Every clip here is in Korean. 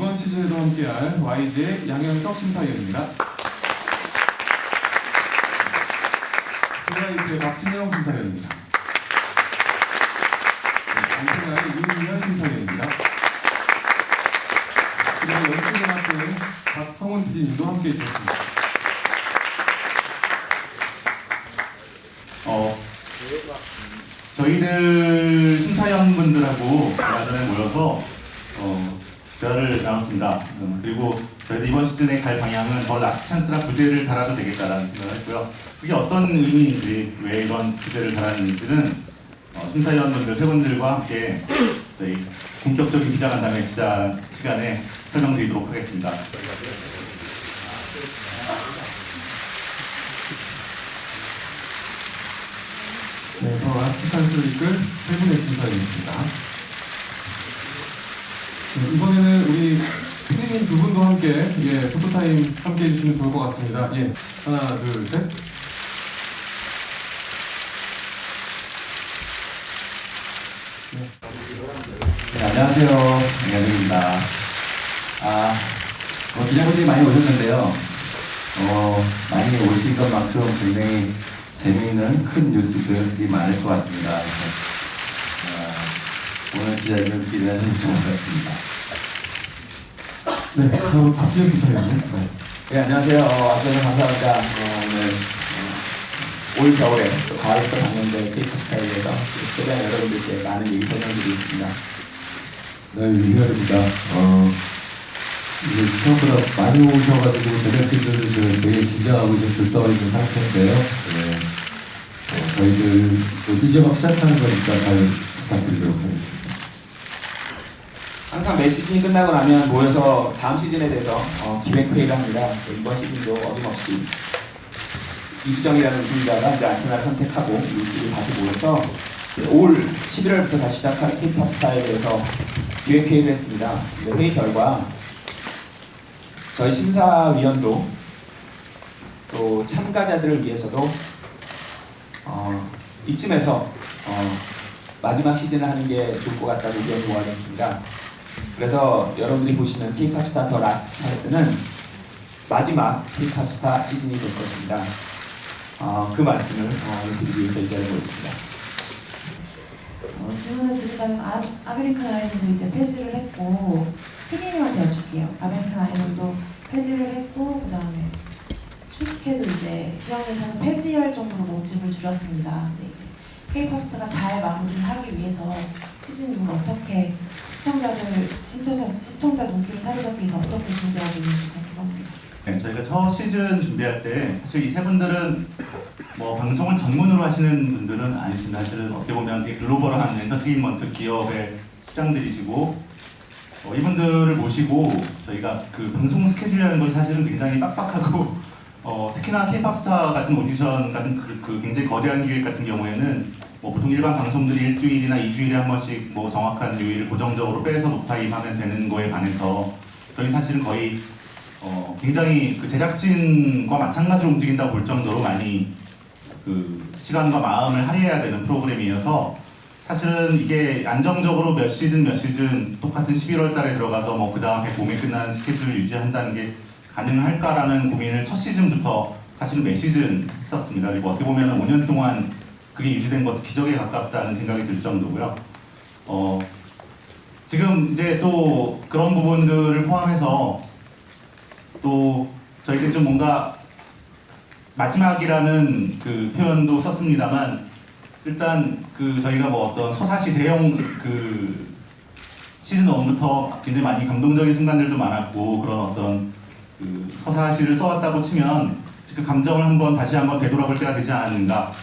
이번 시즌에도 함께할 YG의 양현석 심사위원입니다. 스라이트의 박진영 심사위원입니다. 안테나의 윤미현 심사위원입니다. 그리고 연출대학교의 박성훈 PD님도 함께해 주셨습니다. 저희들 심사위원분들하고 얼마 전에 모여서 대화를 나눴습니다. 그리고 저희들 이번 시즌에 갈 방향은 더 라스트 찬스나 부제를 달아도 되겠다라는 생각을 했고요. 그게 어떤 의미인지, 왜 이런 부제를 달았는지는 심사위원분들 세 분들과 함께 저희 본격적인 기자간담회 시간에 설명드리도록 하겠습니다. 네, 더 라스트 찬스를 이끌 세 분의 심사위원이십니다. 네, 이번에는 우리 피디님 두 분도 함께 토크타임 함께 해주시면 좋을 것 같습니다. 하나, 둘, 셋. 네, 안녕하세요. 양현석입니다. 기자분들이 많이 오셨는데요. 많이 오신 것만큼 굉장히 재미있는 큰 뉴스들이 많을 것 같습니다. 그래서 오늘 기자들 기대하셔도 좋을 것 같습니다. 네, 그럼 박진영 심사위원님. 네, 안녕하세요. 와주셔서 감사합니다. 오늘 올 겨울에 또 가을부터 방영된 K-pop 스타에 대해서 최대한 여러분들께 많은 얘기 설명드리겠습니다. 네, 유희열입니다. 이제 생각보다 많이 오셔가지고 제작진들도 지금 되게 긴장하고 좀 들떠 있는 상태인데요. 네. 저희들 이제 막 시작하는 거니까 잘 부탁드리도록 하겠습니다. 항상 매 시즌이 끝나고 나면 모여서 다음 시즌에 대해서 기획회의를 합니다. 이번 시즌도 어김없이 이수정이라는 우승자가 이제 안테나를 선택하고 우리 다시 모여서 올 11월부터 다시 시작할 K-pop 스타에 대해서 기획회의를 했습니다. 회의 결과 저희 심사위원도 또 참가자들을 위해서도 이쯤에서 마지막 시즌을 하는 게 좋을 것 같다고 의견을 모아냈습니다. 그래서 여러분들이 보시는 K-pop 스타 더 라스트 찬스는 마지막 K-pop 스타 시즌이 될 것입니다. 그 말씀을 드리기 위해서 이 자리에 모였습니다. 질문을 드리자면 아메리칸 아이돌도 이제 폐지를 했고 PD님한테 여쭐게요. 아메리칸 아이돌도 폐지를 했고 그 다음에 슈스케도 이제 지역에서는 폐지할 정도로 모집을 줄였습니다. 근데 이제 K-pop 스타가 잘 마무리하기 위해서 시즌 6을 어떻게 시청자 눈길을 사로잡기 위해서 어떻게 준비하고 있는지 궁금합니다. 네, 저희가 첫 시즌 준비할 때 사실 이 세 분들은 방송을 전문으로 하시는 분들은 아니신데 사실은 어떻게 보면 되게 글로벌한 엔터테인먼트 기업의 수장들이시고 이분들을 모시고 저희가 그 방송 스케줄이라는 것이 사실은 굉장히 빡빡하고 특히나 K-pop 스타 같은 오디션 같은 그 굉장히 거대한 기획 같은 경우에는 보통 일반 방송들이 일주일이나 2주일에 한 번씩 정확한 요일을 고정적으로 빼서 녹타임하면 되는 거에 반해서 저희 사실은 거의 굉장히 그 제작진과 마찬가지로 움직인다고 볼 정도로 많이 그 시간과 마음을 할애해야 되는 프로그램이어서 사실은 이게 안정적으로 몇 시즌 똑같은 11월 달에 들어가서 그 다음에 봄에 끝나는 스케줄을 유지한다는 게 가능할까라는 고민을 첫 시즌부터 사실은 매 시즌 했었습니다. 그리고 어떻게 보면 5년 동안 그게 유지된 것도 기적에 가깝다는 생각이 들 정도고요. 지금 이제 또 그런 부분들을 포함해서 또 저희들이 좀 뭔가 마지막이라는 그 표현도 썼습니다만 일단 그 저희가 어떤 서사시 대형 그 시즌 1부터 굉장히 많이 감동적인 순간들도 많았고 그런 어떤 그 서사시를 써왔다고 치면 그 감정을 다시 한번 되돌아볼 때가 되지 않았는가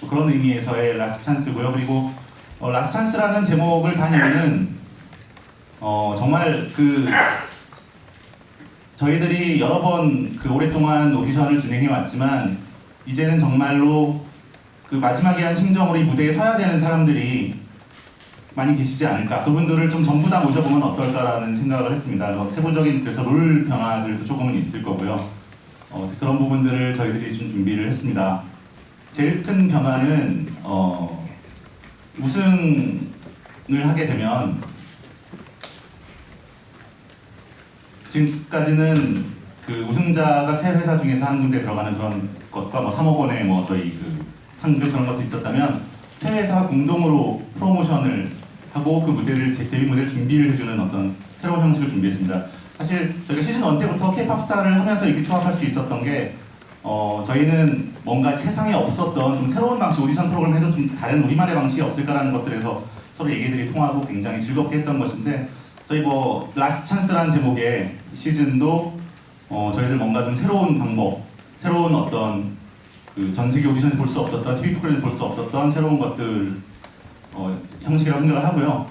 그런 의미에서의 라스트 찬스고요. 그리고 라스트 찬스라는 제목을 단 이유는 정말 그 저희들이 여러 번 그 오랫동안 오디션을 진행해 왔지만 이제는 정말로 그 마지막이라는 심정으로 이 무대에 서야 되는 사람들이 많이 계시지 않을까. 그분들을 좀 전부 다 모셔보면 어떨까라는 생각을 했습니다. 세부적인 그래서 룰 변화들도 조금은 있을 거고요. 그런 부분들을 저희들이 좀 준비를 했습니다. 제일 큰 변화는 우승을 하게 되면 지금까지는 그 우승자가 세 회사 중에서 한 군데 들어가는 그런 것과 뭐 3억 원의 뭐 저희 그 상금 그런 것도 있었다면 세 회사가 공동으로 프로모션을 하고 그 무대를 데뷔 무대를 준비를 해주는 어떤 새로운 형식을 준비했습니다. 사실 저희가 시즌 1 때부터 K-팝 스타를 하면서 일기투합할 수 있었던 게 저희는 뭔가 세상에 없었던 좀 새로운 방식 오디션 프로그램 해도 좀 다른 우리만의 방식이 없을까라는 것들에서 서로 얘기들이 통하고 굉장히 즐겁게 했던 것인데 저희 뭐 라스트 찬스라는 제목의 시즌도 저희들 뭔가 좀 새로운 방법, 새로운 어떤 그 전 세계 오디션에서 볼 수 없었던 TV 프로그램에서 볼 수 없었던 새로운 것들 형식이라고 생각을 하고요.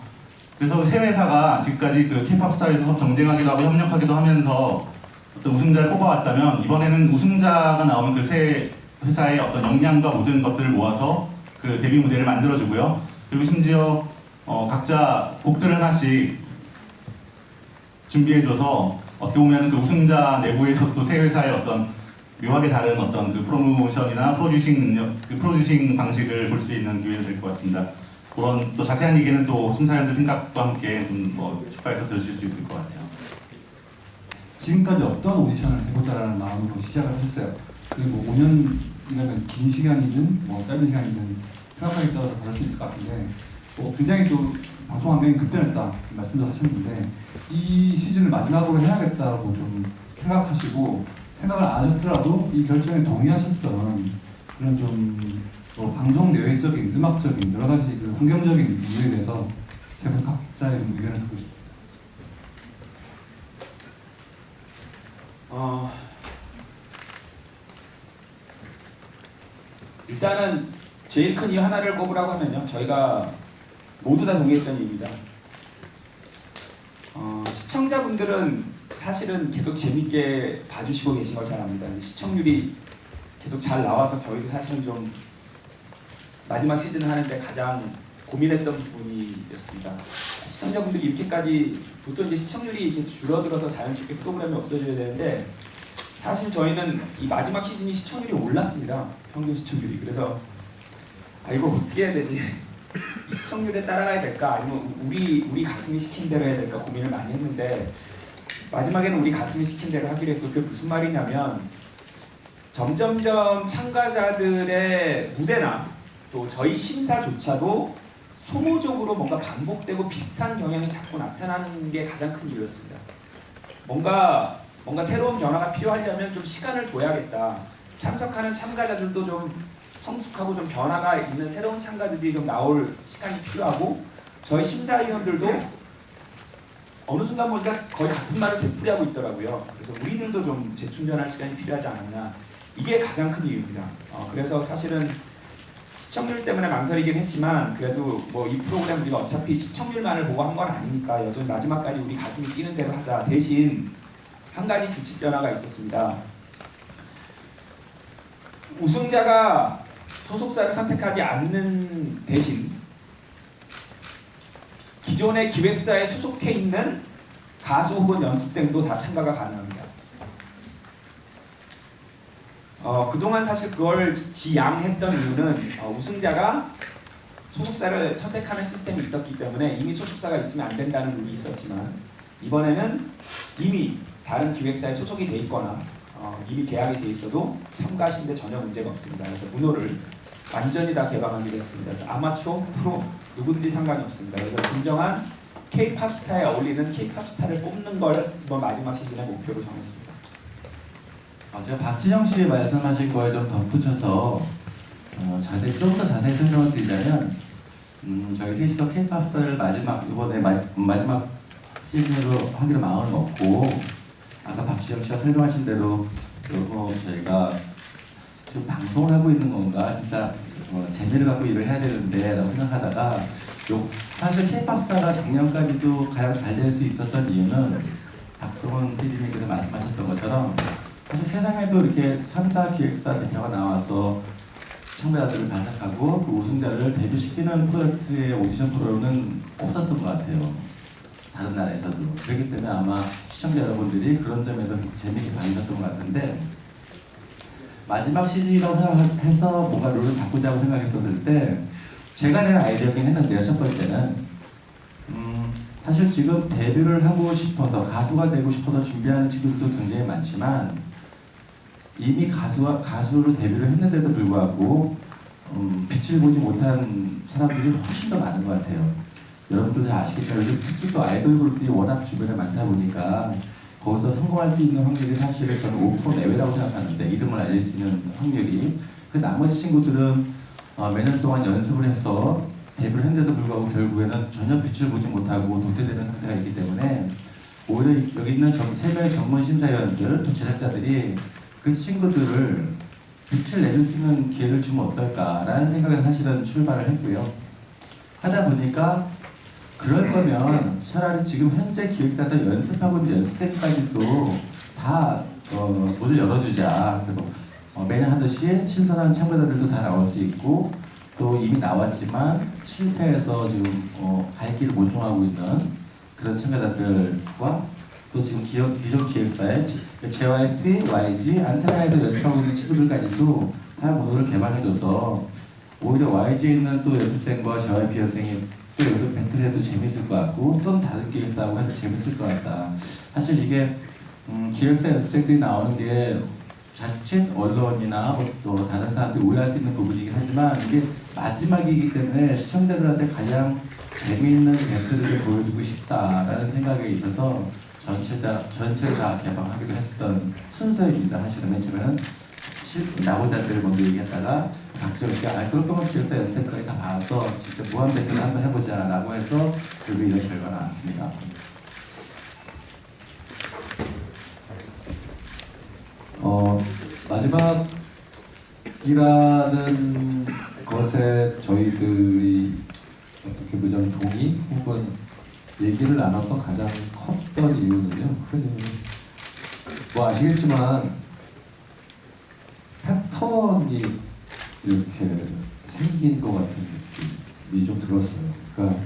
그래서 세 회사가 지금까지 그 K-팝 스타에서 경쟁하기도 하고 협력하기도 하면서 어떤 우승자를 뽑아왔다면 이번에는 우승자가 나오면 그 세 회사의 어떤 역량과 모든 것들을 모아서 그 데뷔 무대를 만들어주고요. 그리고 심지어 각자 곡들을 하나씩 준비해줘서 어떻게 보면 그 우승자 내부에서 또 세 회사의 어떤 묘하게 다른 어떤 그 프로모션이나 프로듀싱 능력, 그 프로듀싱 방식을 볼 수 있는 기회가 될 것 같습니다. 그런 또 자세한 얘기는 또 심사위원들 생각과 함께 좀 뭐 추가해서 들으실 수 있을 것 같아요. 지금까지 어떤 오디션을 해보자라는 마음으로 시작을 했어요. 그리고 뭐 5년이라면 긴 시간이든 뭐 짧은 시간이든 생각하기에 따라서 다를 수 있을 것 같은데 굉장히 또 방송 환경이 급변했다 말씀도 하셨는데 이 시즌을 마지막으로 해야겠다고 좀 생각하시고 생각을 안 하셨더라도 이 결정에 동의하셨던 그런 좀뭐 방송 내외적인 음악적인 여러 가지 그 환경적인 이유에 대해서 세 분 각자의 좀 의견을 듣고 싶습니다. 일단은 제일 큰 이유 하나를 꼽으라고 하면요, 저희가 모두 다 동의했던 이유입니다. 시청자분들은 사실은 계속 재밌게 봐주시고 계신 걸 잘 압니다. 시청률이 계속 잘 나와서 저희도 사실은 좀 마지막 시즌을 하는데 가장 고민했던 부분이었습니다. 시청자분들이 이렇게까지 보통 이제 시청률이 이렇게 줄어들어서 자연스럽게 프로그램이 없어져야 되는데 사실 저희는 이 마지막 시즌이 시청률이 올랐습니다. 평균 시청률이. 그래서 이거 어떻게 해야 되지? 이 시청률에 따라가야 될까? 아니면 우리 가슴이 시킨 대로 해야 될까 고민을 많이 했는데 마지막에는 우리 가슴이 시킨 대로 하기로 했고 그게 무슨 말이냐면 점점점 참가자들의 무대나 또 저희 심사조차도 소모적으로 뭔가 반복되고 비슷한 경향이 자꾸 나타나는 게 가장 큰 이유였습니다. 뭔가 새로운 변화가 필요하려면 좀 시간을 둬야겠다. 참석하는 참가자들도 좀 성숙하고 좀 변화가 있는 새로운 참가자들이 좀 나올 시간이 필요하고 저희 심사위원들도 어느 순간 보니까 거의 같은 말을 되풀이하고 있더라고요. 그래서 우리들도 좀 재충전할 시간이 필요하지 않았나. 이게 가장 큰 이유입니다. 그래서 사실은 시청률 때문에 망설이긴 했지만 그래도 뭐 이 프로그램 우리가 어차피 시청률만을 보고 한 건 아니니까 여전히 마지막까지 우리 가슴이 뛰는 대로 하자. 대신 한 가지 규칙 변화가 있었습니다. 우승자가 소속사를 선택하지 않는 대신 기존의 기획사에 소속해 있는 가수 혹은 연습생도 다 참가가 가능합니다. 그동안 사실 그걸 지양했던 이유는 우승자가 소속사를 선택하는 시스템이 있었기 때문에 이미 소속사가 있으면 안 된다는 룰이 있었지만 이번에는 이미 다른 기획사에 소속이 돼 있거나 이미 계약이 돼 있어도 참가하시는데 전혀 문제가 없습니다. 그래서 문호를 완전히 다 개방하기로 했습니다. 그래서 아마추어, 프로 누구든지 상관이 없습니다. 그래서 진정한 K-팝 스타에 어울리는 K-팝 스타를 뽑는 걸 이번 마지막 시즌의 목표로 정했습니다. 제가 박지영 씨 말씀하신 거에 좀 덧붙여서 좀 더 자세히 설명을 드리자면 저희 셋이서 K-팝 스타를 이번에 마지막 시즌으로 하기로 마음을 먹고 아까 박지영 씨가 설명하신 대로 저희가 지금 방송을 하고 있는 건가 진짜 재미를 갖고 일을 해야 되는데 라고 생각하다가 사실 K-팝 스타가 작년까지도 가장 잘 될 수 있었던 이유는 박동원 PD님께서 말씀하셨던 것처럼 사실 세상에도 이렇게 3사 기획사 대표가 나와서 참가자들을 발탁하고 그 우승자를 데뷔시키는 프로젝트의 오디션 프로는 없었던 것 같아요. 다른 나라에서도. 그렇기 때문에 아마 시청자 여러분들이 그런 점에서 재미있게 봐주셨던 것 같은데 마지막 시즌이라고 생각해서 뭔가 룰을 바꾸자고 생각했었을 때 제가 낸 아이디어긴 했는데요. 첫 번째는 사실 지금 데뷔를 하고 싶어서 가수가 되고 싶어서 준비하는 친구들도 굉장히 많지만 이미 가수로 데뷔를 했는데도 불구하고 빛을 보지 못한 사람들이 훨씬 더 많은 것 같아요. 여러분들 다 아시겠지만 요즘 특히 또 아이돌 그룹들이 워낙 주변에 많다 보니까 거기서 성공할 수 있는 확률이 사실은 저는 5% 내외라고 생각하는데, 이름을 알릴 수 있는 확률이. 그 나머지 친구들은 몇 년 동안 연습을 해서 데뷔를 했는데도 불구하고 결국에는 전혀 빛을 보지 못하고 도태되는 상태가 있기 때문에 오히려 여기 있는 3명의 전문 심사위원들 또 제작자들이 그 친구들을 빛을 내줄 수 있는 기회를 주면 어떨까라는 생각에 사실은 출발을 했고요. 하다 보니까 그럴 거면 차라리 지금 현재 기획사에서 연습하고 있는 연습생까지도 다 문을 열어주자. 그리고 매년 하듯이 신선한 참가자들도 다 나올 수 있고, 또 이미 나왔지만 실패해서 지금 갈 길을 못 정하고 있는 그런 참가자들과 또 지금 기존 기획사의 JYP, YG, 안테나에서 연습하고 있는 친구들까지도 다 모두를 개방해줘서 오히려 YG에 있는 또 연습생과 JYP 연습생이 또 여기서 배틀해도 재밌을 것 같고, 또는 다른 기획사하고 해도 재밌을 것 같다. 사실 이게 기획사 연습생들이 나오는 게 자칫 언론이나 또 다른 사람들이 오해할 수 있는 부분이긴 하지만 이게 마지막이기 때문에 시청자들한테 가장 재미있는 배틀을 보여주고 싶다라는 생각에 있어서 전체를 다 개방하기로 했던 순서입니다. 사실은 맨 처음에는 나고자 할 때를 먼저 얘기했다가 박지영 씨가 그럴 거면 기획사 연습생까지 다 봐서 진짜 무한 배틀을 한번 해보자 라고 해서 결국 이런 결과가 나왔습니다. 마지막이라는 것에 저희들이 어떻게 보자면 동의 혹은 얘기를 나눴던 가장 컸던 이유는요. 큰 이유는 뭐 아시겠지만 패턴이 이렇게 생긴 것 같은 느낌이 좀 들었어요. 그러니까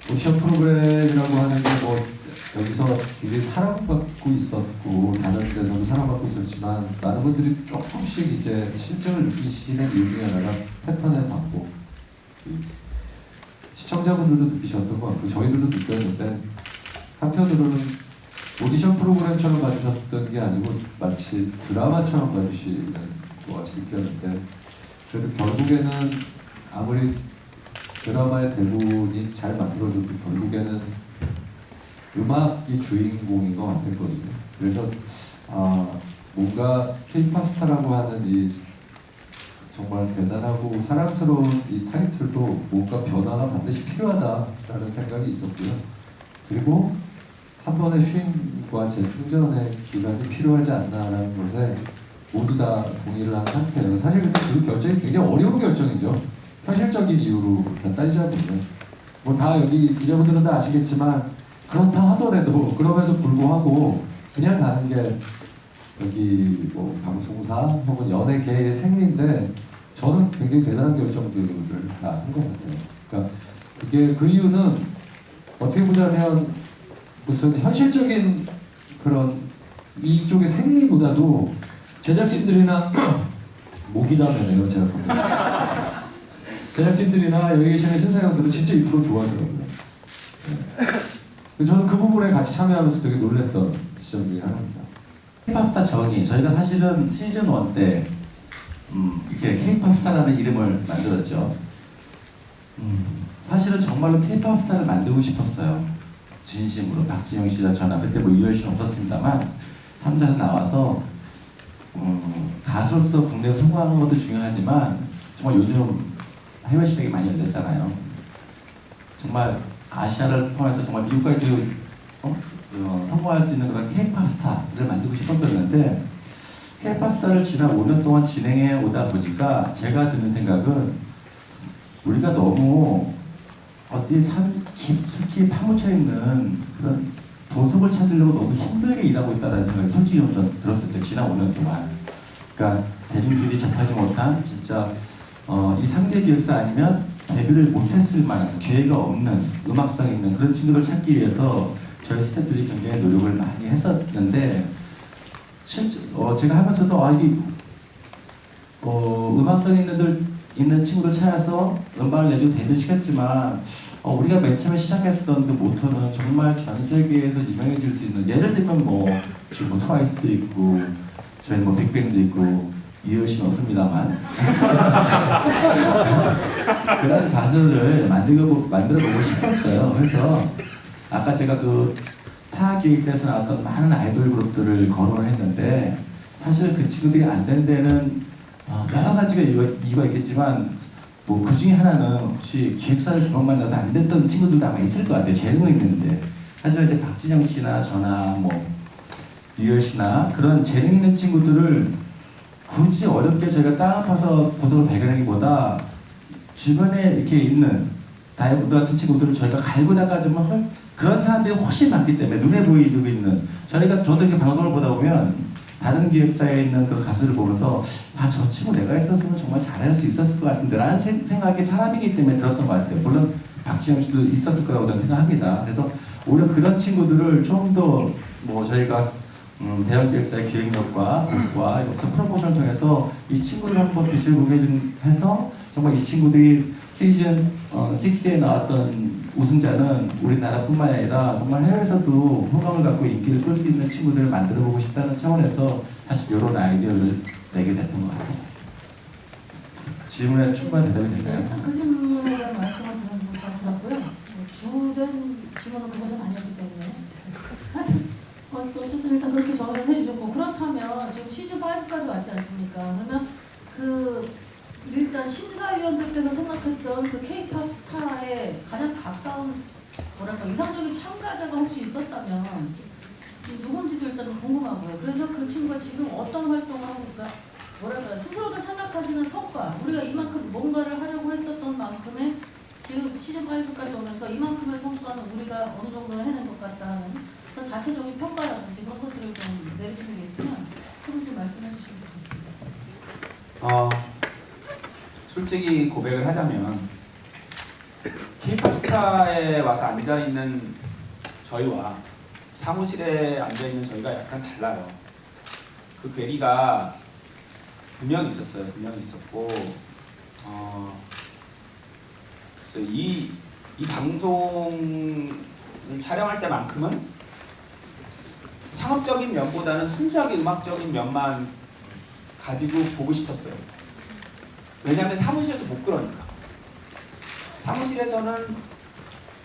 오디션 프로그램이라고 하는 게 뭐 여기서 굉장히 사랑받고 있었고 다른 데서도 사랑받고 있었지만 많은 분들이 조금씩 이제 실증을 느끼시는 이유 중에 하나가 패턴의 반복. 시청자분들도 느끼셨던 것 같고 저희들도 느꼈는데, 한편으로는 오디션 프로그램처럼 봐주셨던 게 아니고 마치 드라마처럼 봐주시는 것 같이 느꼈는데, 그래도 결국에는 아무리 드라마의 대본이 잘 만들어져도 결국에는 음악이 주인공인 것 같았거든요. 그래서 뭔가 K-pop 스타라고 하는 이 정말 대단하고 사랑스러운 이 타이틀도 뭔가 변화가 반드시 필요하다라는 생각이 있었고요. 그리고 한 번의 쉼과 재충전의 기간이 필요하지 않나라는 것에 모두 다 동의를 한 상태예요. 사실 근데 그 결정이 굉장히 어려운 결정이죠. 현실적인 이유로 따지자면 뭐 다 여기 기자분들은 다 아시겠지만 그렇다 하더라도 그럼에도 불구하고 그냥 가는 게 여기 뭐 방송사 혹은 연예계의 생리인데, 저는 굉장히 대단한 결정들을 다 한 것 같아요. 그러니까 그게 그 이유는 어떻게 보자면 무슨 현실적인 그런 이쪽의 생리보다도 제작진들이나 목이다면요 제가 봅니다. 제작진들이나 여기 계시는 심사위원들은 진짜 이 프로 좋아하더라고요. 저는 그 부분에 같이 참여하면서 되게 놀랐던 지점 중에 하나입니다. K-pop 스타 정의, 저희가 사실은 시즌 1 때 이렇게 K-pop 스타라는 이름을 만들었죠. 사실은 정말로 K-pop 스타를 만들고 싶었어요. 진심으로. 박진영 씨나 저나 그때 뭐 유열 씨는 없었습니다만 3자에서 나와서 가수로서 국내에 성공하는 것도 중요하지만 정말 요즘 해외 시장이 많이 열렸잖아요. 정말 아시아를 포함해서 정말 미국까지도 성공할 수 있는 그런 K-pop 스타를 만들고 싶었었는데, K-pop 스타를 지난 5년 동안 진행해 오다 보니까 제가 드는 생각은 우리가 너무 어디 산 깊숙이 파묻혀 있는 그런 보석을 찾으려고 너무 힘들게 일하고 있다는 생각이 솔직히 좀 들었을 때, 지난 5년 동안. 그러니까 대중들이 접하지 못한 진짜 이 3대 기획사 아니면 데뷔를 못했을 만한 기회가 없는 음악성 있는 그런 친구들 찾기 위해서 저희 스태프들이 굉장히 노력을 많이 했었는데, 제가 하면서도 이게 음악성 있는 친구들 찾아서 음악을 내주고 데뷔시켰지만 우리가 맨 처음에 시작했던 그 모토는 정말 전 세계에서 유명해질 수 있는, 예를 들면 뭐 지금 뭐 트와이스도 있고 저희 뭐 빅뱅도 있고 이효 씨는 없습니다만 그런 가수를 만들어보고 싶었어요. 그래서 아까 제가 그 타기획사에서 나왔던 많은 아이돌 그룹들을 거론을 했는데, 사실 그 친구들이 안 된 데는 여러 가지가 이유가 있겠지만 뭐 그 중에 하나는 혹시 기획사를 잘못 만나서 안 됐던 친구들도 아마 있을 것 같아요. 재능은 있는데. 하지만 이제 박진영 씨나 저나 뭐 유열 씨나 그런 재능 있는 친구들을 굳이 어렵게 저희가 땅 아파서 보석을 발견하기보다 주변에 이렇게 있는 다이아몬드 같은 친구들을 저희가 갈고 닦아주면 그런 사람들이 훨씬 많기 때문에 눈에 보이고 있는, 저도 이렇게 방송을 보다 보면 다른 기획사에 있는 그런 가수를 보면서 저 친구 내가 했었으면 정말 잘할 수 있었을 것 같은데 라는 생각이 사람이기 때문에 들었던 것 같아요. 물론 박지영 씨도 있었을 거라고 저는 생각합니다. 그래서 오히려 그런 친구들을 좀 더 뭐 저희가 대형 기획사의 기획력과 그룹과 어떤 프로모션을 통해서 이 친구들 한번 빛을 보게 해서 정말 이 친구들이 시즌 6에 나왔던 우승자는 우리나라뿐만 아니라 정말 해외에서도 호감을 갖고 인기를 끌 수 있는 친구들을 만들어보고 싶다는 차원에서 사실 이런 아이디어를 내게 됐던 것 같아요. 질문에 충분한 대답이 됐나요? 그 질문에 대한 말씀을 들었고요. 주된 질문은 그것은 아니었기 때문에 어쨌든 일단 그렇게 정리를 해주셨고, 그렇다면 지금 시즌 5까지 왔지 않습니까? 그러면 일단 심사위원들께서 생각했던 그 K-팝 스타에 가장 가까운 이상적인 참가자가 혹시 있었다면 누군지도 일단 궁금하고요. 그래서 그 친구가 지금 어떤 활동을 하고 있을까? 스스로들 생각하시는 성과, 우리가 이만큼 뭔가를 하려고 했었던 만큼의 지금 시즌 5까지 오면서 이만큼의 성과는 우리가 어느 정도는 해낸 것 같다는 그런 자체적인 평가라든지 그런 것들을 좀 내리시는 게 있으면 좀 말씀해 주시면 좋겠습니다. 솔직히 고백을 하자면 K-팝 스타에 와서 앉아있는 저희와 사무실에 앉아있는 저희가 약간 달라요. 그 괴리가 분명히 있었어요. 분명히 있었고 그래서 이 방송을 촬영할 때만큼은 상업적인 면보다는 순수하게 음악적인 면만 가지고 보고 싶었어요. 왜냐하면 사무실에서 못 그러니까. 사무실에서는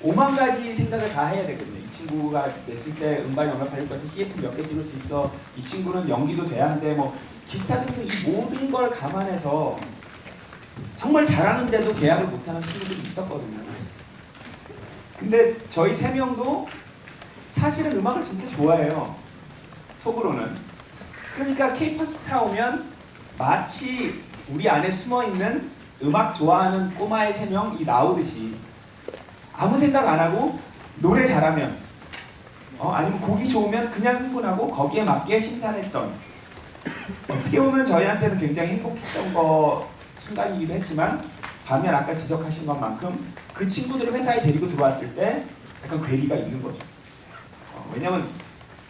5만 가지 생각을 다 해야 되거든요. 이 친구가 냈을 때 음반이 얼마 팔릴 것 같아, CF 몇 개 찍을 수 있어, 이 친구는 연기도 돼야 하는데 뭐 기타 등등 이 모든 걸 감안해서 정말 잘하는데도 계약을 못하는 친구들이 있었거든요. 근데 저희 3명도 사실은 음악을 진짜 좋아해요. 속으로는. 그러니까 K-팝 스타 오면 마치 우리 안에 숨어있는 음악 좋아하는 꼬마의 3명이 나오듯이 아무 생각 안 하고 노래 잘하면 아니면 곡이 좋으면 그냥 흥분하고 거기에 맞게 심사를 했던, 어떻게 보면 저희한테는 굉장히 행복했던 순간이기도 했지만, 반면 아까 지적하신 것만큼 그 친구들을 회사에 데리고 들어왔을 때 약간 괴리가 있는 거죠. 왜냐면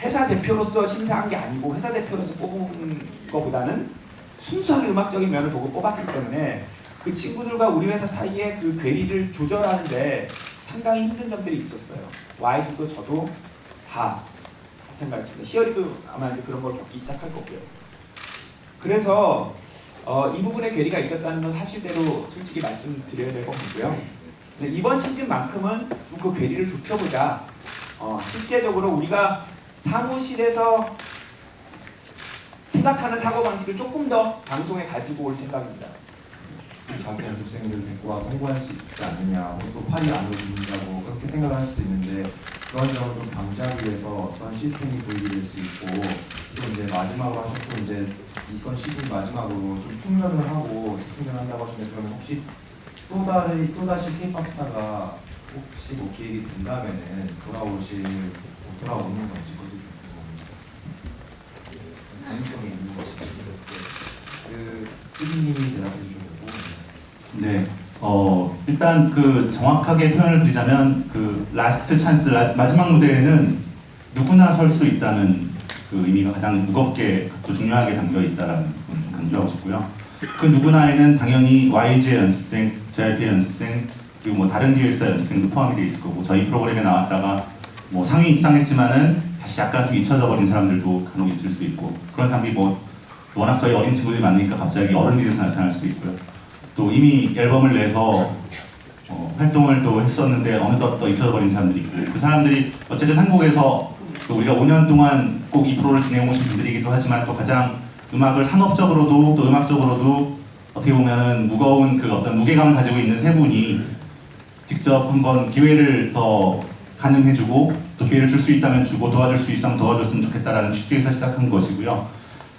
회사 대표로서 심사한 게 아니고 회사 대표로서 뽑은 것보다는 순수하게 음악적인 면을 보고 뽑았기 때문에 그 친구들과 우리 회사 사이에 그 괴리를 조절하는데 상당히 힘든 점들이 있었어요. 와이드도 저도 다 마찬가지입니다. 희열이도 아마 이제 그런 걸 겪기 시작할 거고요. 그래서 이 부분에 괴리가 있었다는 건 사실대로 솔직히 말씀드려야 될 것 같고요. 이번 시즌만큼은 좀 그 괴리를 좁혀보자. 실제적으로 우리가 사무실에서 생각하는 사고방식을 조금 더 방송에 가지고 올 생각입니다. 자기 연습생들 데리고 와 성공할 수 있지 않느냐, 또 팔이 안 오른다고 그렇게 생각을 할 수도 있는데, 그런 점을 좀 방지하기 위해서 어떤 시스템이 도입이 될 수 있고, 또 이제 마지막으로 하셨고, 이제 이번 시즌 마지막으로 좀 충전을 하고 충전한다고 하시는데, 그러면 혹시 또다시 K-팝 스타가 혹시 뭐 기획이 된다면은 돌아오는 건지 그것도 좀 가능성이 있는 것인지, 그 PD님이 대답해 주셔도. 네. 일단 그 정확하게 표현을 드리자면 그 라스트 찬스, 마지막 무대에는 누구나 설 수 있다는 그 의미가 가장 무겁게 또 중요하게 담겨 있다라는 부분 좀 강조하고 싶고요. 그 누구나에는 당연히 YG의 연습생, JYP의 연습생, 그리고 뭐 다른 기획사 연습생도 포함이 돼 있을 거고 저희 프로그램에 나왔다가 뭐 상위 입상했지만은 다시 약간 좀 잊혀져 버린 사람들도 간혹 있을 수 있고 그런 사람들이 뭐 워낙 저희 어린 친구들이 많으니까 갑자기 어른이 돼서 나타날 수도 있고요. 또 이미 앨범을 내서 활동을 또 했었는데 어느덧 또 잊혀져 버린 사람들이 있고 그 사람들이 어쨌든 한국에서 또 우리가 5년 동안 꼭 이 프로를 진행해 오신 분들이기도 하지만 또 가장 음악을 산업적으로도 또 음악적으로도 어떻게 보면은 무거운 그 어떤 무게감을 가지고 있는 세 분이 직접 한번 기회를 더 가능해주고 또 기회를 줄 수 있다면 주고 도와줄 수 있으면 도와줬으면 좋겠다라는 취지에서 시작한 것이고요.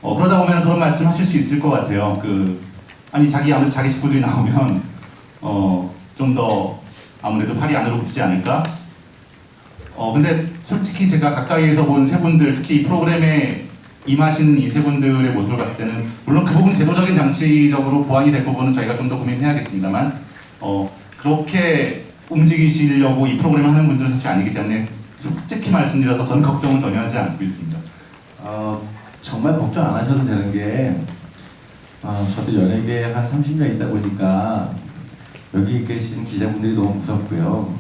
그러다 보면 그런 말씀 하실 수 있을 것 같아요. 아니 아무래도 자기 식구들이 나오면 좀 더 아무래도 팔이 안으로 굽지 않을까? 근데 솔직히 제가 가까이에서 본 세 분들 특히 이 프로그램에 임하시는 이 세 분들의 모습을 봤을 때는 물론 그 부분 제도적인 장치적으로 보완이 될 부분은 저희가 좀 더 고민해야겠습니다만 그렇게 움직이시려고 이 프로그램을 하는 분들은 사실 아니기 때문에 솔직히 말씀드려서 저는 걱정은 전혀 하지 않고 있습니다. 정말 걱정 안 하셔도 되는 게 저도 연예계에 한 30년 있다 보니까 여기 계신 기자분들이 너무 무섭고요.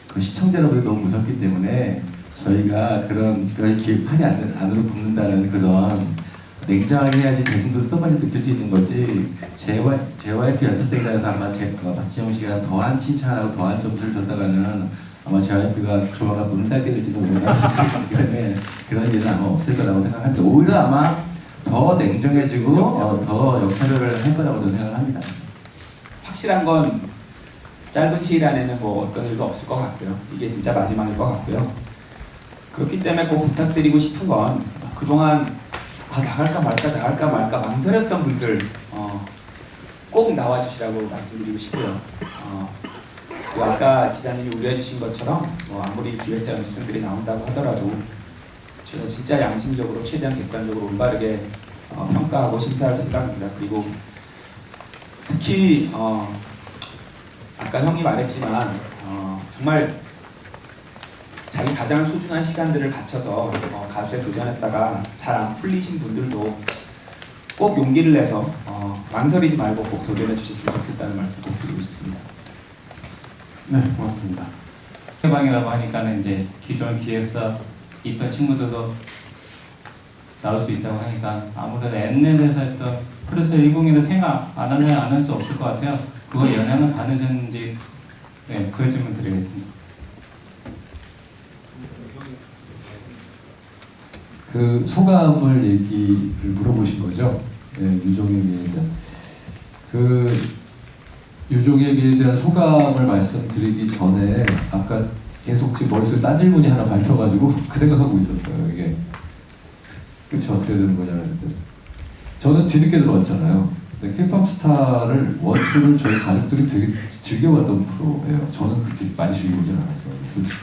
그 시청자 여러분이 너무 무섭기 때문에 저희가 그런 팔이 안으로 굽는다는 그런 냉정하게 해야지 대중들도 똑같이 느낄 수 있는 거지. JYP 연습생이라서 아마 박지영 씨가 더한 칭찬하고 더한 점수를 줬다가는 아마 JYP가 조만간 문을 닫게 될지도 모르겠기 때문에 그런 일은 아마 없을 거라고 생각합니다. 오히려 아마 더 냉정해지고 더 역차별을 할 거라고 저는 생각합니다. 확실한 건 짧은 시일 안에는 뭐 어떤 일도 없을 것 같고요. 이게 진짜 마지막일 것 같고요. 그렇기 때문에 꼭 부탁드리고 싶은 건 그동안 나갈까 말까 망설였던 분들 꼭 나와주시라고 말씀드리고 싶고요. 아까 기자님이 우려해주신 것처럼 아무리 기획사 연습생들이 나온다고 하더라도 제가 진짜 양심적으로 최대한 객관적으로 올바르게 평가하고 심사할 생각입니다. 그리고 특히 아까 형이 말했지만 정말 자기 가장 소중한 시간들을 바쳐서 가수에 도전했다가 잘 안 풀리신 분들도 꼭 용기를 내서 망설이지 말고 꼭 도전해 주셨으면 좋겠다는 말씀 꼭 드리고 싶습니다. 네, 고맙습니다. 해방이라고 하니까는 이제 기존 기획사 있던 친구들도 나올 수 있다고 하니까 아무래도 엠넷에서 했던 프로듀서 101을 생각 안 할 수 없을 것 같아요. 그거 영향을 받으셨는지 그 질문 드리겠습니다. 그 소감을 얘기를 물어보신 거죠. 유종의 미에 대한 유종의 미에 대한 소감을 말씀드리기 전에 아까 계속 지금 머릿속에 딴 질문이 하나 밟혀가지고 그 생각하고 있었어요. 이게 끝이 어떻게 되는 거냐는데 저는 뒤늦게 들어왔잖아요. K-POP 스타를 원투를 저희 가족들이 되게 즐겨봤던 프로예요. 저는 그렇게 많이 즐겨보진 않았어요, 솔직히.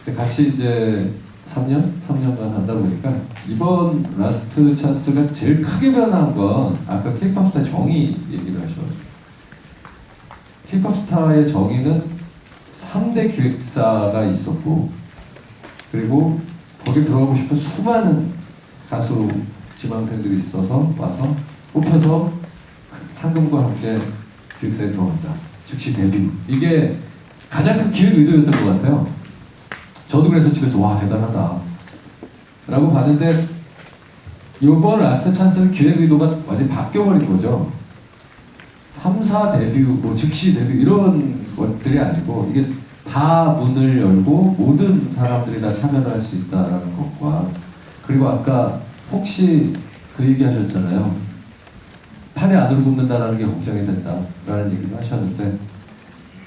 근데 같이 이제 3년간 하다 보니까 이번 라스트 찬스가 제일 크게 변한 건 아까 K-POP 스타의 정의 얘기를 하셔가지고 K-POP 스타의 정의는 3대 기획사가 있었고 그리고 거기 들어가고 싶은 수많은 가수 지망생들이 있어서 와서 뽑혀서 상금과 함께 기획사에 들어간다. 즉시 데뷔. 이게 가장 큰 기획 의도였던 것 같아요. 저도 그래서 집에서 와 대단하다 라고 봤는데 이번 라스트 찬스는 기획 의도가 완전히 바뀌어버린 거죠. 3, 4 데뷔, 즉시 데뷔 이런 것들이 아니고 이게 다 문을 열고 모든 사람들이 다 참여를 할 수 있다라는 것과 그리고 아까 혹시 그 얘기 하셨잖아요. 팔이 안으로 굽는다라는 게 걱정이 된다라는 얘기도 하셨는데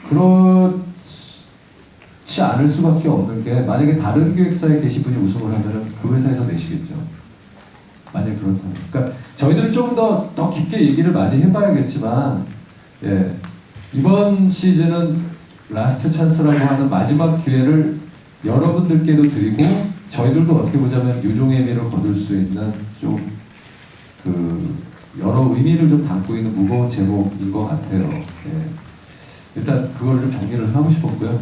그렇지 않을 수밖에 없는 게 만약에 다른 기획사에 계신 분이 우승을 하면 그 회사에서 내시겠죠. 만약에 그렇다면. 그러니까 저희들은 좀 더 깊게 얘기를 많이 해봐야겠지만 이번 시즌은 라스트 찬스라고 하는 마지막 기회를 여러분들께도 드리고 저희들도 어떻게 보자면 유종의 미를 거둘 수 있는 좀 여러 의미를 좀 담고 있는 무거운 제목인 것 같아요. 일단 그걸 좀 정리를 하고 싶었고요.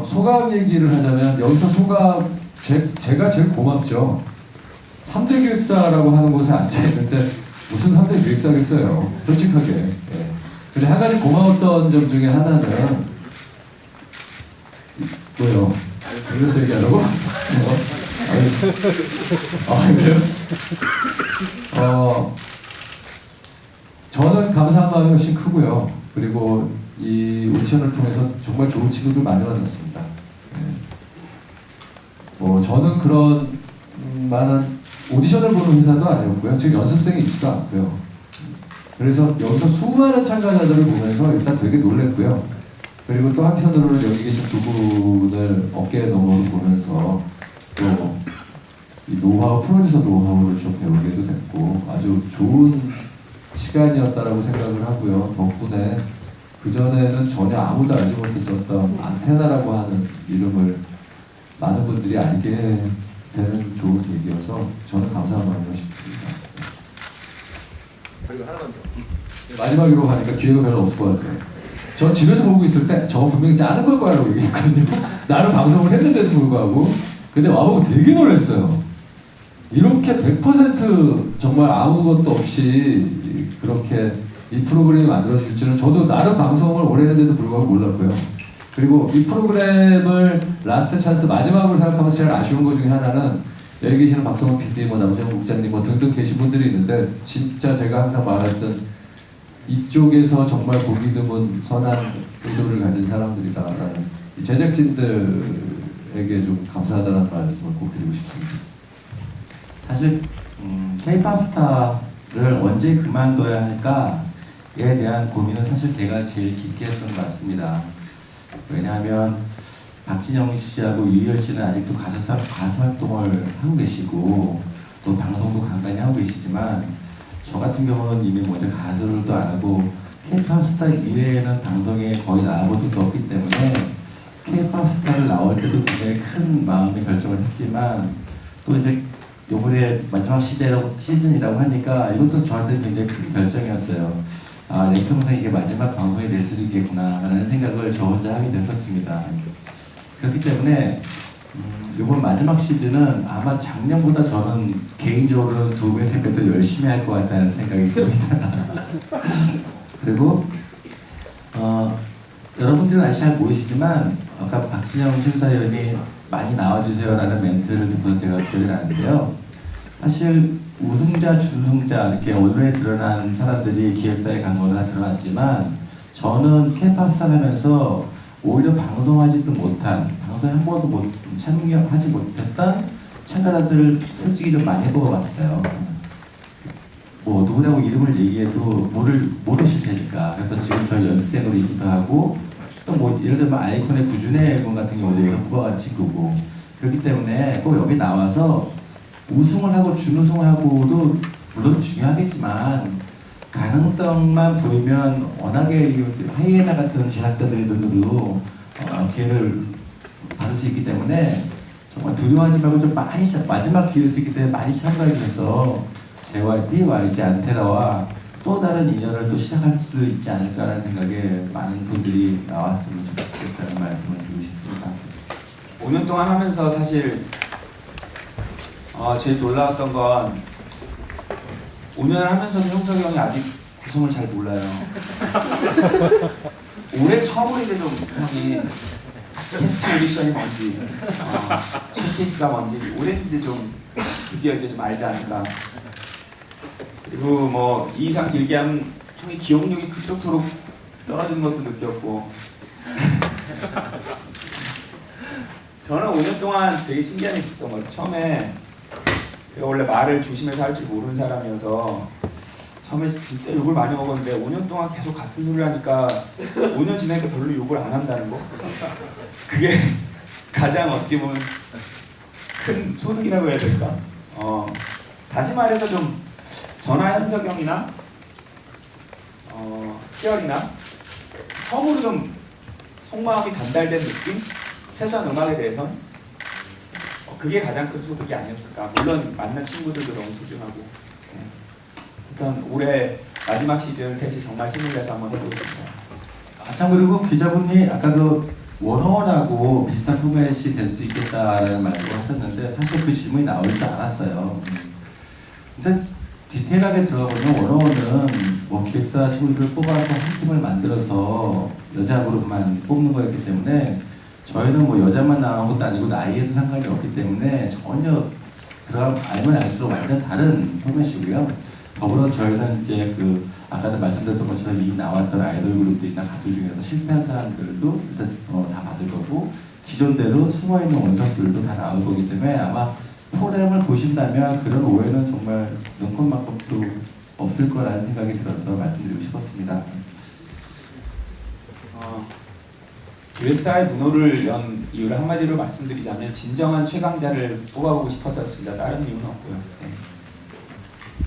소감 얘기를 하자면 여기서 소감 제가 제일 고맙죠. 3대 기획사라고 하는 곳에 앉아있는데 무슨 3대 기획사겠어요. 솔직하게. 근데 한 가지 고마웠던 점 중에 하나는 뭐요? 그래서 얘기하려고? 그래요? 저는 감사한 마음이 훨씬 크고요. 그리고 이 오디션을 통해서 정말 좋은 친구들 많이 만났습니다. 저는 그런 많은 오디션을 보는 회사도 아니었고요. 지금 연습생이 있지도 않고요. 그래서 여기서 수많은 참가자들을 보면서 일단 되게 놀랬고요. 그리고 또 한편으로는 여기 계신 두 분을 어깨에 너머로 보면서 또 이 노하우, 프로듀서 노하우를 좀 배우게도 됐고 아주 좋은 시간이었다라고 생각을 하고요. 덕분에 그전에는 전혀 아무도 알지 못했었던 안테나라고 하는 이름을 많은 분들이 알게 되는 좋은 계기여서 저는 감사한 마음이 싶습니다. 그리고 하나만 더. 마지막으로 가니까 기회가 별로 없을 것 같아요. 전 집에서 보고 있을 때 저거 분명히 짜는 걸 거라고 얘기했거든요. 나는 방송을 했는데도 불구하고. 근데 와보고 되게 놀랐어요. 이렇게 100% 정말 아무것도 없이 그렇게 이 프로그램이 만들어질 줄은 저도 나름 방송을 오래 했는데도 불구하고 몰랐고요. 그리고 이 프로그램을 라스트 찬스 마지막으로 생각하면서 제일 아쉬운 것 중에 하나는 여기 계시는 박성훈 PD, 남세훈 국장님 등등 계신 분들이 있는데 진짜 제가 항상 말했던 이쪽에서 정말 보기 드문 선한 의도를 가진 사람들이다라는 이 제작진들에게 좀 감사하다는 말씀을 꼭 드리고 싶습니다. 사실 K-pop 스타를 언제 그만둬야 할까에 대한 고민은 사실 제가 제일 깊게 했던 것 같습니다. 왜냐하면 박진영 씨하고 유희열 씨는 아직도 가수 활동을 하고 계시고 또 방송도 간간히 하고 계시지만 저 같은 경우는 이미 먼저 가수를도 안 하고 K-pop 스타 이외에는 방송에 거의 나와본 적도 없기 때문에 K-pop 스타를 나올 때도 굉장히 큰 마음의 결정을 했지만 또 이제 요번에 마지막 시즌이라고 하니까 이것도 저한테 굉장히 큰 결정이었어요. 아, 내 평생 이게 마지막 방송이 될 수도 있겠구나 라는 생각을 저 혼자 하게 됐었습니다. 그렇기 때문에 이번 마지막 시즌은 아마 작년보다 저는 개인적으로는 2배, 3배 더 열심히 할 것 같다는 생각이 듭니다. 그리고 여러분들은 아직 잘 모르시지만 아까 박진영 심사위원이 많이 나와주세요 라는 멘트를 듣고서 제가 기억이 나는데요. 사실 우승자, 준승자 이렇게 언론에 드러난 사람들이 기획사에 간 거는 다 드러났지만 저는 K-pop 스타 하면서 오히려 방송하지도 못한, 방송에 한 번도 참여하지 못했던 참가자들을 솔직히 좀 많이 해보았어요. 뭐 누구라고 이름을 얘기해도 모르실 테니까. 그래서 지금 저희 연습생으로 있기도 하고 또 뭐 예를 들면 아이콘의 구준혜 분 같은 경우도 형부가 친구고 그렇기 때문에 꼭 여기 나와서 우승을 하고 준우승을 하고도 물론 중요하겠지만 가능성만 보이면 워낙에 하이에나 같은 제작자들의 눈으로 기회를 받을 수 있기 때문에 정말 두려워하지 말고 좀 많이 마지막 기회일 수 있기 때문에 많이 참가해 주셔서 JYP, YG, 안테나와 또 다른 인연을 또 시작할 수 있지 않을까라는 생각에 많은 분들이 나왔으면 좋겠다는 말씀을 드리고 싶습니다. 5년 동안 하면서 사실 제일 놀라웠던 건 5년을 하면서도 형석이 형이 아직 구성을 잘 몰라요. 올해 처음으로 이제 좀 형이 캐스팅 오디션이 뭔지 쇼케이스가 뭔지 올해 이제 좀 드디어 이제 좀 알지 않을까. 그리고 뭐 이 이상 길게 하면 형이 기억력이 급속도로 떨어지는 것도 느꼈고 저는 5년 동안 되게 신기한 일이 있었던 것 같아요. 처음에 제가 원래 말을 조심해서 할 줄 모르는 사람이어서 처음에 진짜 욕을 많이 먹었는데 5년 동안 계속 같은 소리를 하니까 5년 지나니까 별로 욕을 안 한다는 거? 그게 가장 어떻게 보면 큰 소득이라고 해야 될까? 다시 말해서 좀 저나 현석 형이나 희열이나 처음으로 좀 속마음이 전달된 느낌? 최소한 음악에 대해선 그게 가장 큰 소득이 아니었을까. 물론 만난 친구들도 너무 소중하고 일단 올해 마지막 시즌 셋이 정말 힘을 내서 한번 해보겠습니다. 참 그리고 기자분이 아까 그 원어원하고 비슷한 포맷이 될 수 있겠다라는 말씀을 하셨는데 사실 그 질문이 나오지 않았어요. 근데 디테일하게 들어보면 원어원은 뭐 기획사 친구들을 뽑아서 한 팀을 만들어서 여자 그룹만 뽑는 거였기 때문에 저희는 뭐 여자만 나온 것도 아니고 나이에도 상관이 없기 때문에 전혀 들어가면 알면 알수록 완전 다른 포맷이고요. 더불어 저희는 이제 그 아까도 말씀드렸던 것처럼 이미 나왔던 아이돌 그룹들이나 가수 중에서 실패한 사람들도 일단 다 받을 거고 기존대로 숨어있는 원석들도 다 나올 거기 때문에 아마 프로그램을 보신다면 그런 오해는 정말 눈꽃만큼도 없을 거라는 생각이 들어서 말씀드리고 싶었습니다. 기획사의 문호를 연 이유를 한마디로 말씀드리자면 진정한 최강자를 뽑아보고 싶어서였습니다. 다른 이유는 없고요. 네.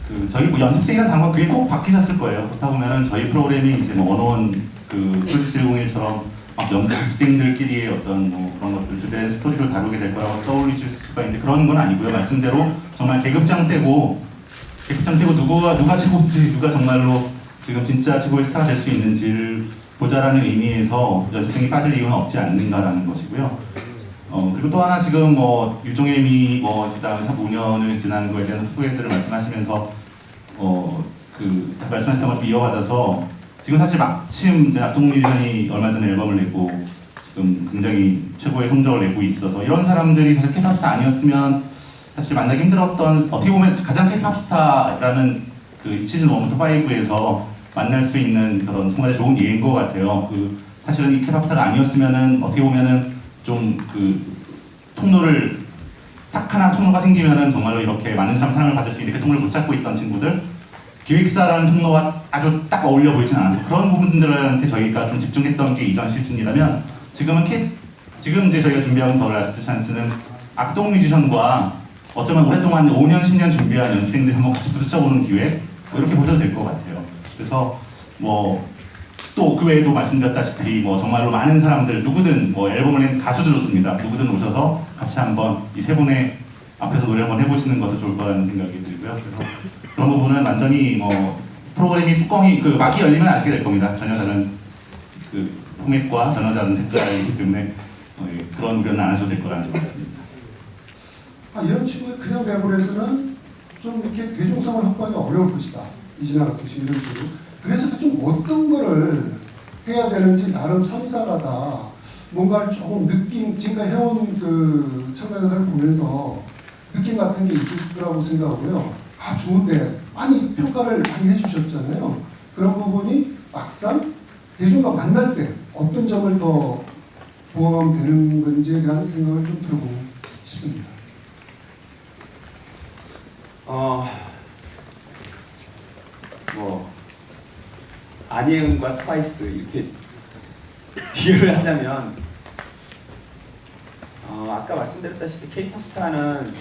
그 저희 뭐 연습생이라는 단어 그게 꼭 바뀌셨을 거예요. 그렇다 보면은 저희 프로그램이 이제 뭐 원어원 그 프로듀스 101처럼 막 연습생들끼리의 어떤 뭐 그런 것들 주된 스토리를 다루게 될 거라고 떠올리실 수가 있는데 그런 건 아니고요. 말씀대로 정말 계급장 떼고 누가 최고인지 누가 정말로 지금 진짜 최고의 스타가 될 수 있는지를 보자라는 의미에서 연습생이 빠질 이유는 없지 않는가라는 것이고요. 그리고 또 하나 지금 뭐 유종혜미 뭐 그다음에 5년을 지난 거에 대한 후회들을 말씀하시면서 그 말씀하셨던 것 좀 이어받아서 지금 사실 마침 이제 악동뮤지션이 얼마 전에 앨범을 내고 지금 굉장히 최고의 성적을 내고 있어서 이런 사람들이 사실 K-pop 스타 아니었으면 사실 만나기 힘들었던 어떻게 보면 가장 K-pop 스타라는 그 시즌 1부터 5에서 만날 수 있는 그런 정말 좋은 예인 것 같아요. 그 사실은 이 K-pop 스타가 아니었으면은 어떻게 보면은 좀 그 통로를 딱 하나 통로가 생기면은 정말로 이렇게 많은 사랑을 받을 수 있는 그 통로를 못 찾고 있던 친구들 기획사라는 통로와 아주 딱 어울려 보이진 않아서 그런 부분들한테 저희가 좀 집중했던 게 이전 시즌이라면 지금 이제 저희가 준비하는 더 라스트 찬스는 악동 뮤지션과 어쩌면 오랫동안 5년, 10년 준비한 연습생들이 한번 같이 부딪혀보는 기회 뭐 이렇게 보셔도 될 것 같아요. 그래서 뭐 또 그 외에도 말씀드렸다시피 뭐 정말로 많은 사람들 누구든 뭐 앨범을 낸 가수도 좋습니다. 누구든 오셔서 같이 한번 이 세 분의 앞에서 노래 한번 해보시는 것도 좋을 거라는 생각이 들고요. 그래서 그런 부분은 완전히 뭐 프로그램이 뚜껑이 그 막이 열리면 아시게 될 겁니다. 전혀 다른 그 포맷과 전혀 다른 색깔이기 때문에 그런 우려는 안 하셔도 될 거라는 점 같습니다. 이런 친구들 그냥 배부에서는 좀 이렇게 대중성을 확보하기 어려울 것이다. 이진아 같은 친구 이런 식으로. 그래서 좀 어떤 거를 해야 되는지 나름 삼삼하다. 뭔가를 조금 느낌, 지금까지 해온 그 참가자들을 보면서 느낌 같은 게 있을 거라고 생각하고요. 좋은데 많이 평가를 많이 해주셨잖아요. 그런 부분이 막상 대중과 만날 때 어떤 점을 더 보완하면 되는 건지에 대한 생각을 좀 들어보고 싶습니다. 뭐 안예은과 트와이스 이렇게 비교를 하자면 아까 말씀드렸다시피 K-pop 스타는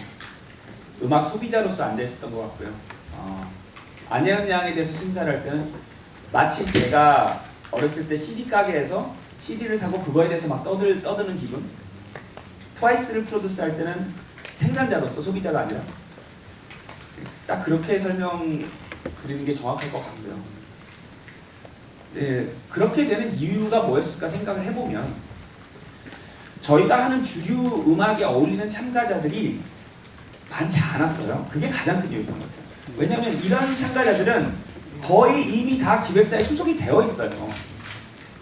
음악 소비자로서 앉아 있었던 것 같고요. 안예은 양에 대해서 심사를 할 때는 마침 제가 어렸을 때 CD 가게에서 CD를 사고 그거에 대해서 막 떠드는 기분. 트와이스를 프로듀스 할 때는 생산자로서 소비자가 아니라 딱 그렇게 설명드리는 게 정확할 것 같고요. 네, 그렇게 되는 이유가 뭐였을까 생각을 해보면 저희가 하는 주류 음악에 어울리는 참가자들이 많지 않았어요. 그게 가장 큰 이유였던 것 같아요. 왜냐하면 이런 참가자들은 거의 이미 다 기획사에 소속이 되어 있어요.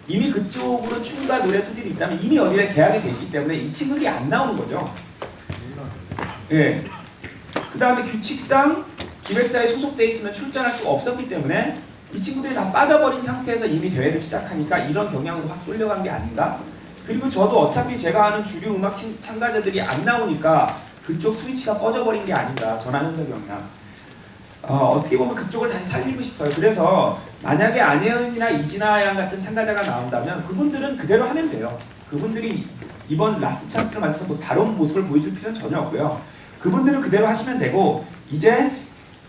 이미 그쪽으로 춤과 노래 소질이 있다면 이미 어디에 계약이 돼 있기 때문에 이 친구들이 안 나오는 거죠. 예. 그 다음에 규칙상 기획사에 소속돼 있으면 출전할 수가 없었기 때문에 이 친구들이 다 빠져버린 상태에서 이미 대회를 시작하니까 이런 경향으로 확 쏠려간 게 아닌가? 그리고 저도 어차피 제가 하는 주류 음악 참가자들이 안 나오니까 그쪽 스위치가 꺼져버린 게 아닌가, 전환현상 경향. 어떻게 보면 그쪽을 다시 살리고 싶어요. 그래서 만약에 안혜은이나 이진아 양 같은 참가자가 나온다면 그분들은 그대로 하면 돼요. 그분들이 이번 라스트 찬스를 맞아서 뭐 다른 모습을 보여줄 필요는 전혀 없고요. 그분들은 그대로 하시면 되고 이제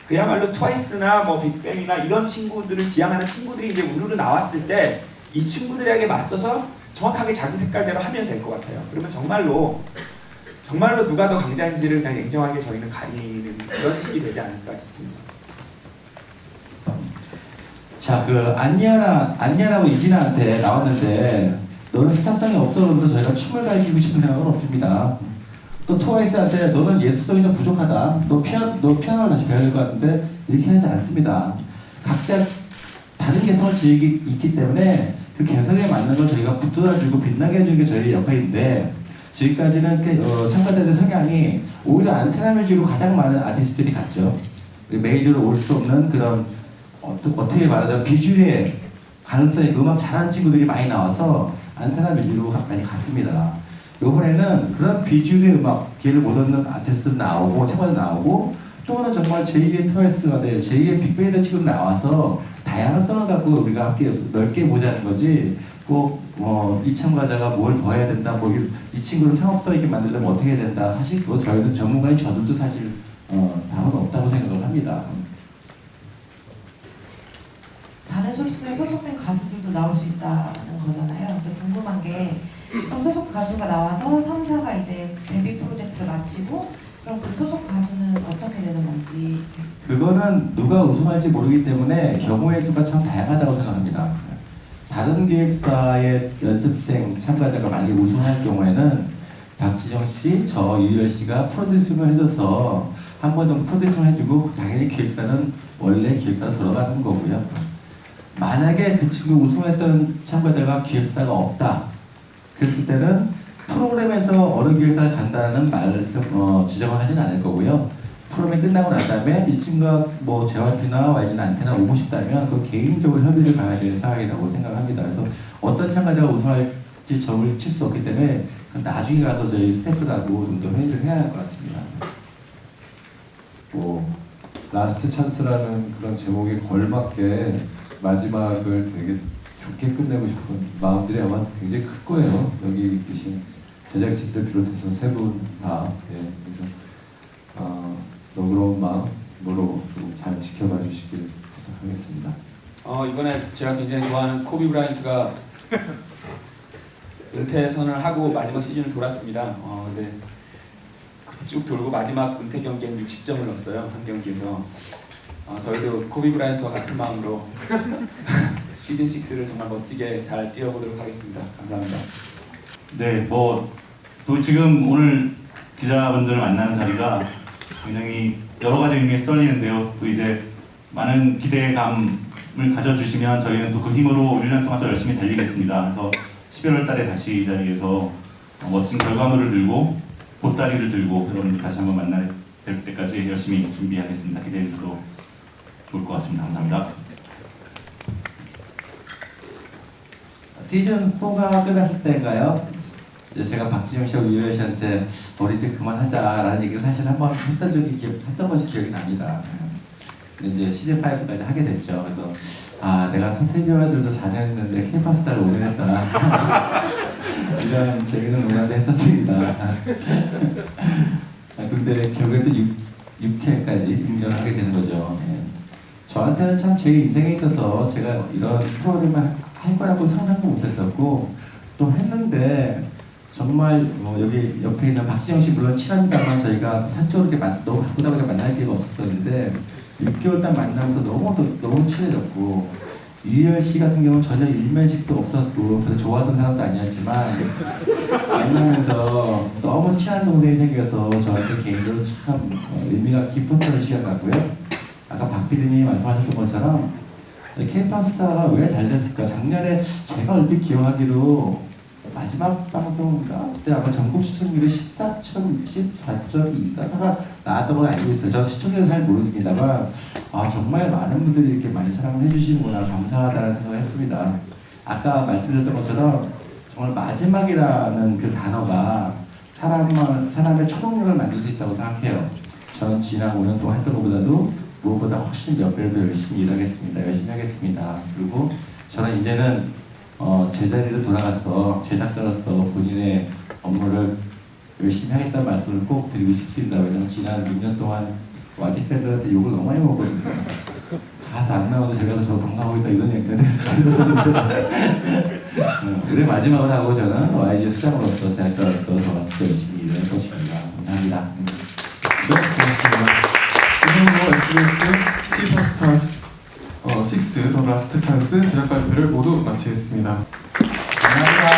그야말로 트와이스나 뭐 빅뱅이나 이런 친구들을 지향하는 친구들이 이제 우르르 나왔을 때 이 친구들에게 맞서서 정확하게 자기 색깔대로 하면 될 것 같아요. 그러면 정말로 누가 더 강자인지를 그냥 냉정하게 저희는 가리는 그런 식이 되지 않을까 싶습니다. 자, 그 안예은하고 이진아한테 나왔는데 너는 스타성이 없어 그러면서 저희가 춤을 가르치고 싶은 생각은 없습니다. 또 트와이스한테 너는 예술성이 좀 부족하다. 너 피아노를 다시 배워야 될 것 같은데 이렇게 하지 않습니다. 각자 다른 개성을 있기 때문에 그 개성에 맞는 걸 저희가 붙들어주고 빛나게 해주는 게 저희의 역할인데 지금까지는 참가자들 성향이 오히려 안테나 뮤직으로 가장 많은 아티스트들이 갔죠. 메이저로 올 수 없는 그런 어떻게 말하자면 비주류의 가능성이 음악 잘하는 친구들이 많이 나와서 안테나 뮤직으로 많이 갔습니다. 이번에는 그런 비주류의 음악 기회를 못 얻는 아티스트 나오고 참가자 나오고 또는 정말 제2의 트와이스가 될 제2의 빅뱅의 친구들 나와서 다양성을 갖고 우리가 함께 넓게 보자는 거지 꼭 이 참가자가 뭘 더 해야 된다 이 친구를 상업성 있게 만들려면 어떻게 해야 된다 사실 그거 저희는 전문가인 저들도 사실 답은 없다고 생각을 합니다. 다른 소속사에 소속된 가수들도 나올 수 있다는 거잖아요. 근데 궁금한 게 그럼 소속 가수가 나와서 3사가 이제 데뷔 프로젝트를 마치고 그럼 그 소속 가수는 어떻게 되는 건지 그거는 누가 우승할지 모르기 때문에 경우의 수가 참 다양하다고 생각합니다. 다른 기획사의 연습생 참가자가 만약에 우승할 경우에는 박지정 씨, 저 유열 씨가 프로듀싱을 해줘서 한 번 정도 프로듀싱을 해주고 당연히 기획사는 원래 기획사로 돌아가는 거고요. 만약에 그 친구 우승했던 참가자가 기획사가 없다. 그랬을 때는 프로그램에서 어느 기획사를 간다는 지정을 하지는 않을 거고요. 프로그램이 끝나고 난 다음에 이 친구가 뭐 JYP나 YG나 안테나 오고 싶다면 그 개인적으로 협의를 가야 되는 상황이라고 생각합니다. 그래서 어떤 참가자가 우승할지 점을 칠 수 없기 때문에 나중에 가서 저희 스태프들하고 좀 더 회의를 해야 할 것 같습니다. 뭐 라스트 찬스라는 그런 제목에 걸맞게 마지막을 되게 좋게 끝내고 싶은 마음들이 아마 굉장히 클 거예요. 여기 계신 제작진들 비롯해서 세 분 다. 예, 그래서 너그러운 마음으로 좀 잘 지켜봐 주시길 부탁하겠습니다. 이번에 제가 굉장히 좋아하는 코비 브라이언트가 은퇴 선언을 하고 마지막 시즌을 돌았습니다. 근데 쭉 돌고 마지막 은퇴 경기에는 60점을 넣었어요. 한 경기에서. 저희도 코비 브라이언트와 같은 마음으로 시즌 6를 정말 멋지게 잘 뛰어보도록 하겠습니다. 감사합니다. 네, 또 지금 오늘 기자분들을 만나는 자리가 굉장히 여러 가지 의미에서 떨리는데요. 또 이제 많은 기대감을 가져주시면 저희는 또 그 힘으로 1년 동안 또 열심히 달리겠습니다. 그래서 11월 달에 다시 이 자리에서 멋진 결과물을 들고 보따리를 들고 여러분 다시 한번 만날 때까지 열심히 준비하겠습니다. 기대해 주셔도 좋을 것 같습니다. 감사합니다. 시즌 4가 끝났을 때인가요? 이제 제가 박지영 씨와 유열 씨한테 우리 이제 그만하자라는 얘기를 사실 한번 했던 것이 기억이 납니다. 근데 이제 시즌 5까지 하게 됐죠. 그래서 내가 서태지와들도 4년 했는데 K-pop 스타를 5년 했다. 이런 재미있는 농담도 했었습니다. 근데 결국에 또 6회까지 인정을 하게 되는 거죠. 저한테는 참 제 인생에 있어서 제가 이런 프로그램을 할 거라고 상상도 못했었고 또 했는데 정말 여기 옆에 있는 박지영 씨 물론 친합니다만 저희가 사적으로 이렇게 너무 바쁘다 보니까 만날 기회가 없었었는데 6개월 딱 만나면서 너무 친해졌고 유열 씨 같은 경우는 전혀 일면식도 없었고 별로 좋아하던 사람도 아니었지만 만나면서 너무 친한 동생이 생겨서 저한테 개인적으로 참 의미가 깊었던 시간 같고요. 아까 박 PD님이 말씀하셨던 것처럼 K-pop 스타가 왜 잘 됐을까? 작년에 제가 얼핏 기억하기로 마지막 방송인가? 그때 아마 전국 시청률이 14.2가가 나왔던 걸 알고 있어요. 저는 시청률을 잘 모릅니다만 정말 많은 분들이 이렇게 많이 사랑을 해주시는구나 감사하다는 생각을 했습니다. 아까 말씀드렸던 것처럼 정말 마지막이라는 그 단어가 사람의 초동력을 만들 수 있다고 생각해요. 저는 지난 5년 동안 했던 것보다도 무엇보다 훨씬 몇 배로 더 열심히 일하겠습니다. 열심히 하겠습니다. 그리고 저는 이제는 제자리로 돌아가서 제작자로서 본인의 업무를 열심히 하겠다는 말씀을 꼭 드리고 싶습니다. 왜냐하면 지난 6년 동안 YG 팬들한테 욕을 너무 많이 먹었거든요. 가수 안 나와도 제가 저 방송하고 있다 이런 얘기들 들었었는데 올해 마지막을 하고 저는 YG 수장으로서 제작자로서 더 열심히 일할 것입니다. 감사합니다. 네, 고맙습니다. 이번으로 SBS K-pop 스타즈 6 더 라스트 찬스 제작 발표를 모두 마치겠습니다. 감사합니다.